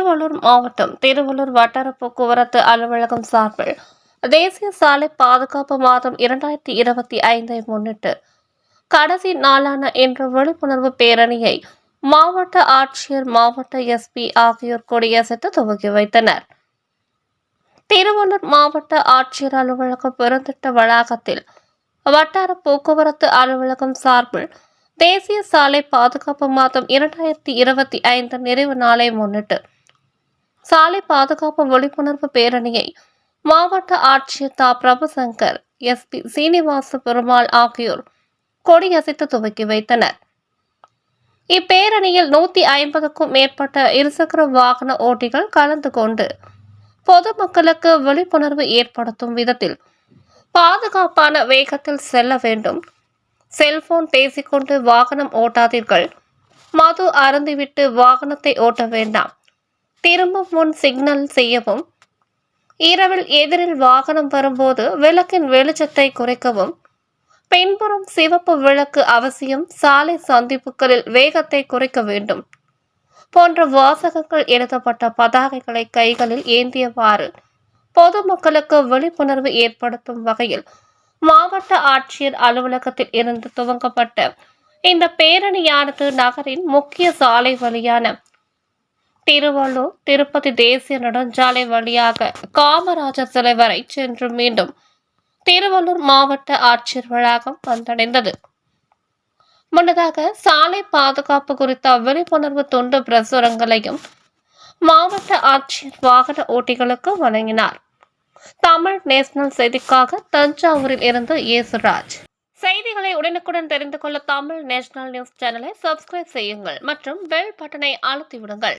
திருவள்ளூர் மாவட்டம் திருவள்ளூர் வட்டார போக்குவரத்து அலுவலகம் சார்பில் தேசிய சாலை பாதுகாப்பு மாதம் 2025 முன்னிட்டு கடைசி நாளான இன்று விழிப்புணர்வு பேரணியை மாவட்ட ஆட்சியர், மாவட்ட எஸ்பி ஆகியோர் கொடியசைத்து துவக்கி வைத்தனர். திருவள்ளூர் மாவட்ட ஆட்சியர் அலுவலகம் பெருந்திட்ட வளாகத்தில் வட்டார போக்குவரத்து அலுவலகம் சார்பில் தேசிய சாலை பாதுகாப்பு மாதம் 2025 நிறைவு நாளை முன்னிட்டு சாலை பாதுகாப்பு விழிப்புணர்வு பேரணியை மாவட்ட ஆட்சியர் தா. பிரபுசங்கர், எஸ்பி சீனிவாச பெருமாள் ஆகியோர் கொடியசைத்து துவக்கி வைத்தனர். இப்பேரணியில் 150க்கும் மேற்பட்ட இருசக்கர வாகன ஓட்டிகள் கலந்து கொண்டு பொதுமக்களுக்கு விழிப்புணர்வு ஏற்படுத்தும் விதத்தில் பாதுகாப்பான வேகத்தில் செல்ல வேண்டும், செல்போன் பேசிக்கொண்டு வாகனம் ஓட்டாதீர்கள், மது அருந்திவிட்டு வாகனத்தை ஓட்ட வேண்டாம், திரும்பும் முன் சிக்னல் செய்யவும், இரவில் எதிரில் வாகனம் வரும்போது விளக்கின் வெளிச்சத்தை குறைக்கவும், பின்புறம் சிவப்பு விளக்கு அவசியம், சாலை சந்திப்புகளில் வேகத்தை குறைக்க வேண்டும் போன்ற வாசகங்கள் எழுதப்பட்ட பதாகைகளை கைகளில் ஏந்தியவாறு பொதுமக்களுக்கு விழிப்புணர்வு ஏற்படுத்தும் வகையில் மாவட்ட ஆட்சியர் அலுவலகத்தில் இருந்து துவங்கப்பட்ட இந்த பேரணியானது நகரின் முக்கிய சாலை வழியான திருவள்ளூர் திருப்பதி தேசிய நெடுஞ்சாலை வழியாக காமராஜர் சிலை வரை சென்று மீண்டும் திருவள்ளூர் மாவட்ட ஆட்சியர் வளாகம் வந்தடைந்தது. முன்னதாக சாலை பாதுகாப்பு குறித்த விழிப்புணர்வு துண்டு பிரசுரங்களையும் மாவட்ட ஆட்சியர் வாகன ஓட்டிகளுக்கு வழங்கினார். தமிழ் நேஷனல் செய்திக்காக தஞ்சாவூரில் இருந்து இயேசுராஜ். செய்திகளை உடனுக்குடன் தெரிந்து கொள்ள தமிழ் நேஷனல் நியூஸ் சேனலை சப்ஸ்கிரைப் செய்யுங்கள் மற்றும் பெல் பட்டனை அழுத்தி விடுங்கள்.